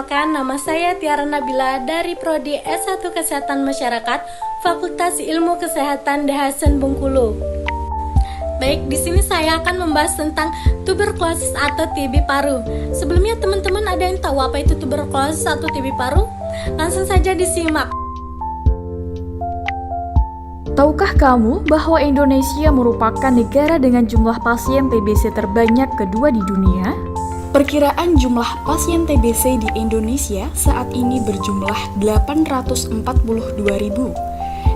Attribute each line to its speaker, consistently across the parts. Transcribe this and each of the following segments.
Speaker 1: Perkenalkan, nama saya Tiara Nabila dari Prodi S1 Kesehatan Masyarakat, Fakultas Ilmu Kesehatan Dh.Sen Bengkulu. Baik, di sini saya akan membahas tentang tuberkulosis atau TB paru. Sebelumnya teman-teman ada yang tahu apa itu tuberkulosis atau TB paru? Langsung saja disimak.
Speaker 2: Tahukah kamu bahwa Indonesia merupakan negara dengan jumlah pasien TBC terbanyak kedua di dunia?
Speaker 3: Perkiraan jumlah pasien TBC di Indonesia saat ini berjumlah 842.000.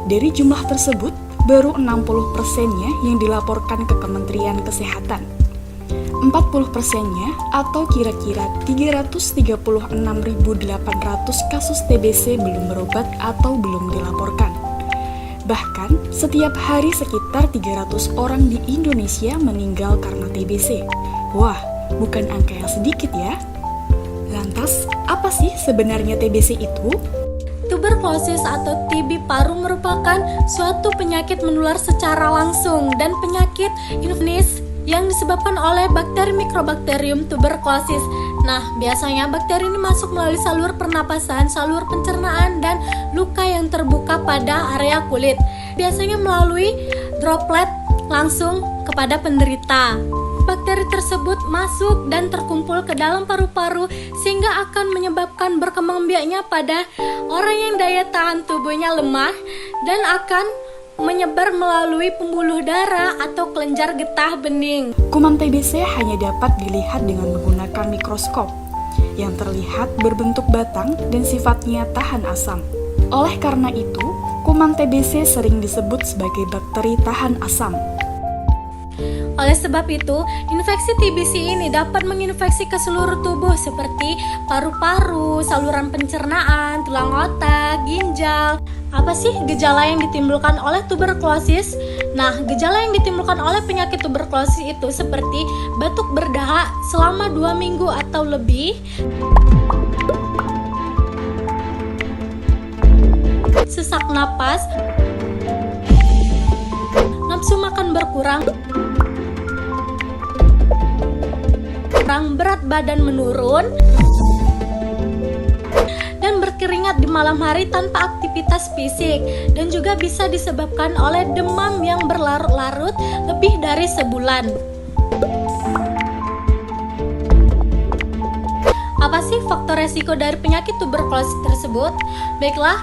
Speaker 3: Dari jumlah tersebut, baru 60%-nya yang dilaporkan ke Kementerian Kesehatan. 40%-nya atau kira-kira 336.800 kasus TBC belum berobat atau belum dilaporkan. Bahkan, setiap hari sekitar 300 orang di Indonesia meninggal karena TBC. Wah, bukan angka yang sedikit ya. Lantas, apa sih sebenarnya TBC itu?
Speaker 1: Tuberkulosis atau TB paru merupakan suatu penyakit menular secara langsung dan penyakit infeksius yang disebabkan oleh bakteri Mycobacterium tuberculosis. Nah, biasanya bakteri ini masuk melalui salur pernapasan, salur pencernaan, dan luka yang terbuka pada area kulit. Biasanya melalui droplet langsung kepada penderita. Bakteri tersebut masuk dan terkumpul ke dalam paru-paru sehingga akan menyebabkan berkembang biaknya pada orang yang daya tahan tubuhnya lemah dan akan menyebar melalui pembuluh darah atau kelenjar getah bening.
Speaker 3: Kuman TBC hanya dapat dilihat dengan menggunakan mikroskop yang terlihat berbentuk batang dan sifatnya tahan asam. Oleh karena itu, kuman TBC sering disebut sebagai bakteri tahan asam.
Speaker 1: Oleh sebab itu, infeksi TBC ini dapat menginfeksi ke seluruh tubuh seperti paru-paru, saluran pencernaan, tulang otak, ginjal. Apa sih gejala yang ditimbulkan oleh tuberkulosis? Nah, gejala yang ditimbulkan oleh penyakit tuberkulosis itu seperti batuk berdahak selama 2 minggu atau lebih, sesak napas, nafsu makan berkurang, berat badan menurun, dan berkeringat di malam hari tanpa aktivitas fisik, dan juga bisa disebabkan oleh demam yang berlarut-larut lebih dari sebulan. Apa sih faktor resiko dari penyakit tuberkulosis tersebut? Baiklah,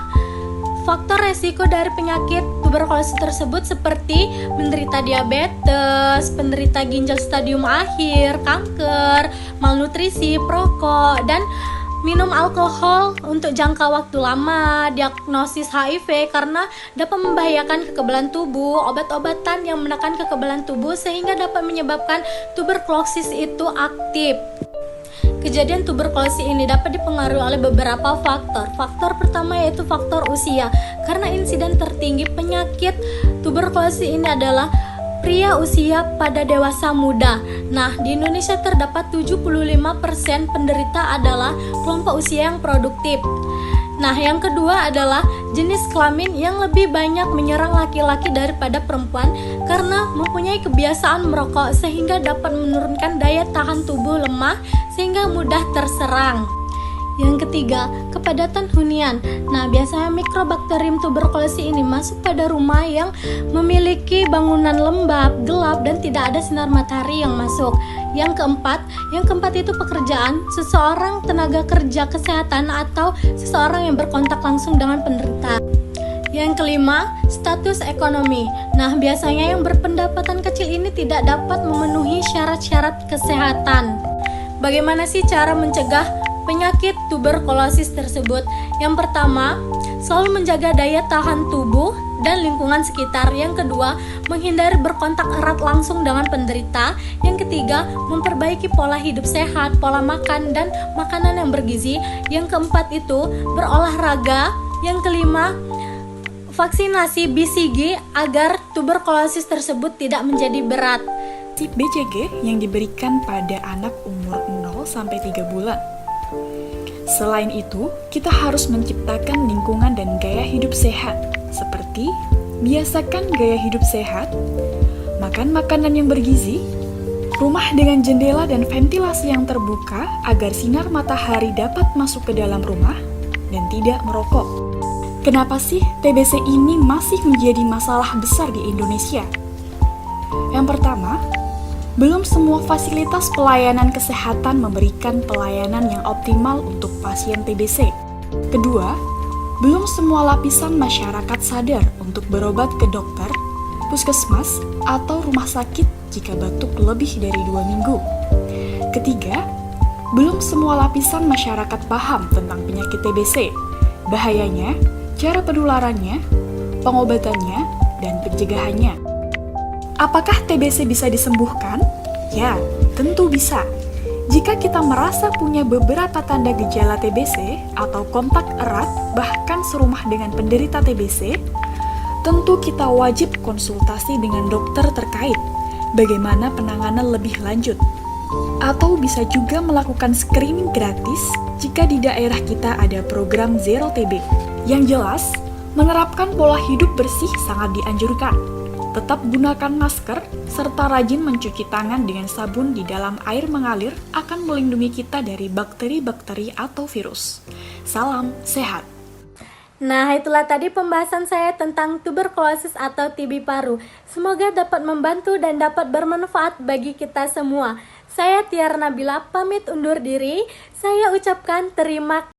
Speaker 1: faktor resiko dari penyakit tuberkulosis tersebut seperti menderita diabetes, penderita ginjal stadium akhir, kanker, malnutrisi, perokok, dan minum alkohol untuk jangka waktu lama, diagnosis HIV karena dapat membahayakan kekebalan tubuh, obat-obatan yang menekan kekebalan tubuh sehingga dapat menyebabkan tuberkulosis itu aktif. Kejadian tuberkulosis ini dapat dipengaruhi oleh beberapa faktor. Faktor pertama yaitu faktor usia. Karena insiden tertinggi penyakit tuberkulosis ini adalah pria usia pada dewasa muda. Nah, di Indonesia terdapat 75% penderita adalah kelompok usia yang produktif. Nah, yang kedua adalah jenis kelamin yang lebih banyak menyerang laki-laki daripada perempuan karena mempunyai kebiasaan merokok sehingga dapat menurunkan daya tahan tubuh lemah sehingga mudah terserang. Yang ketiga, kepadatan hunian. Nah, biasanya Mycobacterium tuberculosis ini masuk pada rumah yang memiliki bangunan lembab, gelap, dan tidak ada sinar matahari yang masuk. Yang keempat itu pekerjaan, seseorang tenaga kerja kesehatan atau seseorang yang berkontak langsung dengan penderita. Yang kelima, status ekonomi. Nah, biasanya yang berpendapatan kecil ini tidak dapat memenuhi syarat-syarat kesehatan. Bagaimana sih cara mencegah penyakit tuberkulosis tersebut? Yang pertama, selalu menjaga daya tahan tubuh dan lingkungan sekitar. Yang kedua, menghindari berkontak erat langsung dengan penderita. Yang ketiga, memperbaiki pola hidup sehat, pola makan, dan makanan yang bergizi. Yang keempat itu berolahraga. Yang kelima, vaksinasi BCG agar tuberkulosis tersebut tidak menjadi berat.
Speaker 3: Tip BCG yang diberikan pada anak umur 0-3 bulan. Selain itu, kita harus menciptakan lingkungan dan gaya hidup sehat, seperti biasakan gaya hidup sehat, makan makanan yang bergizi, Rumah dengan jendela dan ventilasi yang terbuka agar sinar matahari dapat masuk ke dalam rumah dan tidak merokok. Kenapa sih TBC ini masih menjadi masalah besar di Indonesia? Yang pertama, belum semua fasilitas pelayanan kesehatan memberikan pelayanan yang optimal untuk pasien TBC. Kedua, belum semua lapisan masyarakat sadar untuk berobat ke dokter, puskesmas, atau rumah sakit jika batuk lebih dari 2 minggu. Ketiga, belum semua lapisan masyarakat paham tentang penyakit TBC, bahayanya, cara penularannya, pengobatannya, dan pencegahannya. Apakah TBC bisa disembuhkan? Ya, tentu bisa. Jika kita merasa punya beberapa tanda gejala TBC atau kontak erat bahkan serumah dengan penderita TBC, tentu kita wajib konsultasi dengan dokter terkait bagaimana penanganan lebih lanjut. Atau bisa juga melakukan screening gratis jika di daerah kita ada program Zero TB. Yang jelas, menerapkan pola hidup bersih sangat dianjurkan. Tetap gunakan masker, serta rajin mencuci tangan dengan sabun di dalam air mengalir akan melindungi kita dari bakteri-bakteri atau virus. Salam sehat!
Speaker 1: Nah, itulah tadi pembahasan saya tentang tuberkulosis atau TB paru. Semoga dapat membantu dan dapat bermanfaat bagi kita semua. Saya Tiara Nabila pamit undur diri. Saya ucapkan terima kasih.